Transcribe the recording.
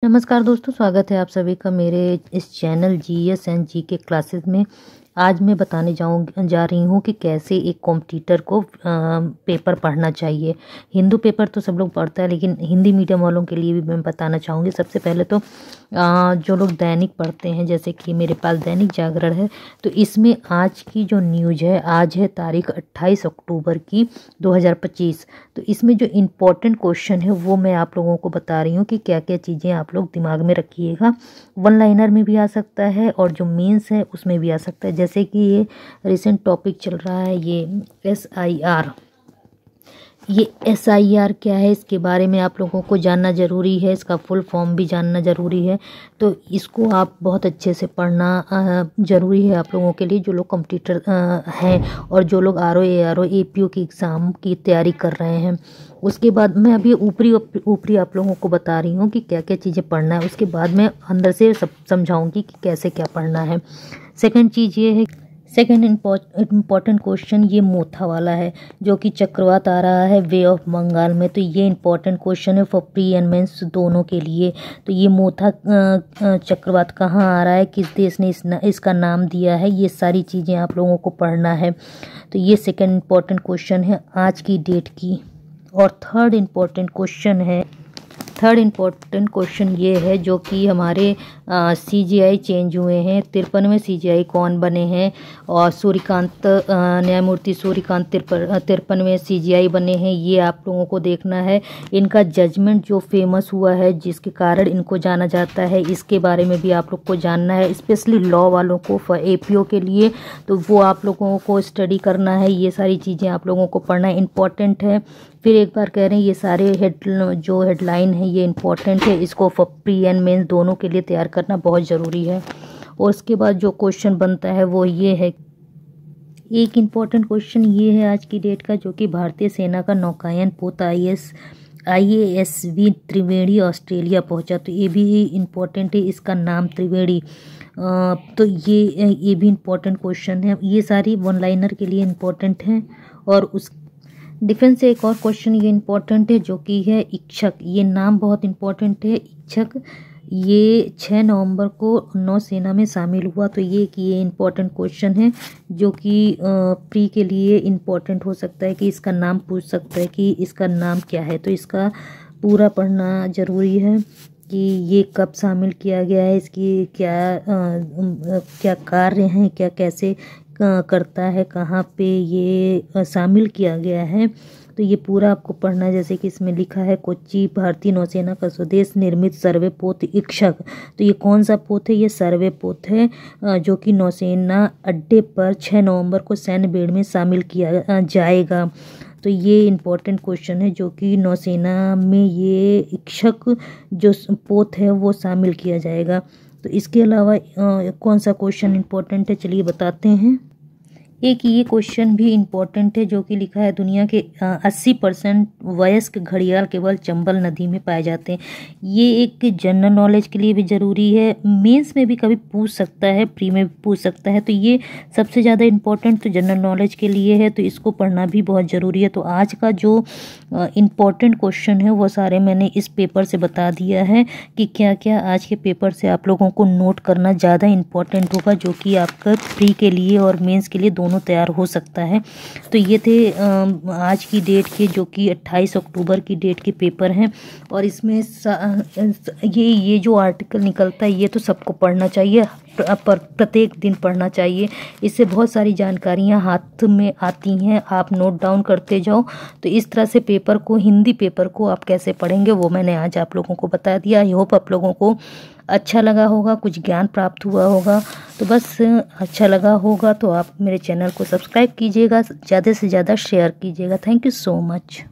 नमस्कार दोस्तों, स्वागत है आप सभी का मेरे इस channel GS and GK classes में। आज मैं बताने जा रही हूँ कि कैसे एक कॉम्पिटिटर को पेपर पढ़ना चाहिए। हिंदू पेपर तो सब लोग पढ़ता है, लेकिन हिंदी मीडियम वालों के लिए भी मैं बताना चाहूँगी। सबसे पहले तो जो लोग दैनिक पढ़ते हैं, जैसे कि मेरे पास दैनिक जागरण है, तो इसमें आज की जो न्यूज़ है, आज है तारीख 28 अक्टूबर की 2025। तो इसमें जो इम्पोर्टेंट क्वेश्चन है वो मैं आप लोगों को बता रही हूँ कि क्या क्या चीज़ें आप लोग दिमाग में रखिएगा। वन लाइनर में भी आ सकता है और जो मेंस है उसमें भी आ सकता है। जैसे कि ये रिसेंट टॉपिक चल रहा है, ये SIR। ये SIR क्या है, इसके बारे में आप लोगों को जानना ज़रूरी है, इसका फुल फॉर्म भी जानना ज़रूरी है। तो इसको आप बहुत अच्छे से पढ़ना ज़रूरी है आप लोगों के लिए, जो लोग कॉम्पिटिटर हैं और जो लोग RO ARO APO की एग्ज़ाम की तैयारी कर रहे हैं। उसके बाद मैं अभी ऊपरी आप लोगों को बता रही हूँ कि क्या क्या चीज़ें पढ़ना है। उसके बाद मैं अंदर से सब समझाऊँगी कि कैसे क्या पढ़ना है। सेकंड चीज़ ये है, सेकंड इम्पॉर्टेंट क्वेश्चन ये मोथा वाला है, जो कि चक्रवात आ रहा है वे ऑफ बंगाल में। तो ये इम्पॉर्टेंट क्वेश्चन है फॉर प्री एंड मेंस दोनों के लिए। तो ये मोथा चक्रवात कहाँ आ रहा है, किस देश ने इसका नाम दिया है, ये सारी चीज़ें आप लोगों को पढ़ना है। तो ये सेकंड इम्पॉर्टेंट क्वेश्चन है आज की डेट की। और थर्ड इम्पॉर्टेंट क्वेश्चन ये है, जो कि हमारे CGI चेंज हुए हैं। 53वें CGI कौन बने हैं, और सूर्यकांत न्यायमूर्ति सूर्यकांत 53वें CGI बने हैं। ये आप लोगों को देखना है। इनका जजमेंट जो फेमस हुआ है, जिसके कारण इनको जाना जाता है, इसके बारे में भी आप लोग को जानना है, स्पेशली लॉ वालों को, फॉर APO के लिए। तो वो आप लोगों को स्टडी करना है। ये सारी चीज़ें आप लोगों को पढ़ना है, इम्पॉर्टेंट है। फिर एक बार कह रहे हैं, ये सारे हेडलाइन है ये इम्पॉर्टेंट है, इसको फॉर प्री एंड मेंस दोनों के लिए तैयार करना बहुत ज़रूरी है। और उसके बाद जो क्वेश्चन बनता है वो ये है, एक इम्पॉर्टेंट क्वेश्चन ये है आज की डेट का, जो कि भारतीय सेना का नौकायन पोत IASV त्रिवेणी ऑस्ट्रेलिया पहुंचा। तो ये भी इम्पॉर्टेंट है, इसका नाम त्रिवेणी। तो ये भी इम्पॉर्टेंट क्वेश्चन है। ये सारी वन लाइनर के लिए इम्पॉर्टेंट है। और उस डिफेंस से एक और क्वेश्चन ये इम्पोर्टेंट है, जो कि है इच्छक। ये नाम बहुत इम्पोर्टेंट है, इच्छक। ये 6 नवंबर को नौसेना में शामिल हुआ। तो ये इम्पोर्टेंट क्वेश्चन है, जो कि प्री के लिए इम्पोर्टेंट हो सकता है, कि इसका नाम पूछ सकता है कि इसका नाम क्या है। तो इसका पूरा पढ़ना ज़रूरी है कि ये कब शामिल किया गया है, इसकी क्या कार्य हैं, क्या कैसे करता है, कहाँ पे ये शामिल किया गया है। तो ये पूरा आपको पढ़ना है। जैसे कि इसमें लिखा है, कोच्चि भारतीय नौसेना का स्वदेश निर्मित सर्वे पोत इक्षक। तो ये कौन सा पोत है, ये सर्वे पोत है, जो कि नौसेना अड्डे पर 6 नवंबर को सैन्य बेड़ में शामिल किया जाएगा। तो ये इम्पोर्टेंट क्वेश्चन है, जो कि नौसेना में ये इक्षक जो पोत है वो शामिल किया जाएगा। तो इसके अलावा कौन सा क्वेश्चन इम्पोर्टेंट है, चलिए बताते हैं। एक ये क्वेश्चन भी इम्पोर्टेंट है, जो कि लिखा है, दुनिया के 80% वयस्क घड़ियाल केवल चंबल नदी में पाए जाते हैं। ये एक जनरल नॉलेज के लिए भी ज़रूरी है, मेंस में भी कभी पूछ सकता है, प्री में भी पूछ सकता है। तो ये सबसे ज़्यादा इम्पोर्टेंट तो जनरल नॉलेज के लिए है, तो इसको पढ़ना भी बहुत ज़रूरी है। तो आज का जो इम्पोर्टेंट क्वेश्चन है वो सारे मैंने इस पेपर से बता दिया है कि क्या क्या आज के पेपर से आप लोगों को नोट करना ज़्यादा इम्पोर्टेंट होगा, जो कि आपका प्री के लिए और मेंस के लिए दोनों तैयार हो सकता है। तो ये थे आज की डेट के, जो कि 28 अक्टूबर की डेट के पेपर हैं। और इसमें ये जो आर्टिकल निकलता है, ये तो सबको पढ़ना चाहिए, प्रत्येक दिन पढ़ना चाहिए। इससे बहुत सारी जानकारियां हाथ में आती हैं, आप नोट डाउन करते जाओ। तो इस तरह से हिंदी पेपर को आप कैसे पढ़ेंगे वो मैंने आज आप लोगों को बता दिया। आई होप आप लोगों को अच्छा लगा होगा, कुछ ज्ञान प्राप्त हुआ होगा। तो बस अच्छा लगा होगा तो आप मेरे चैनल को सब्सक्राइब कीजिएगा, ज़्यादा से ज़्यादा शेयर कीजिएगा। Thank you so much.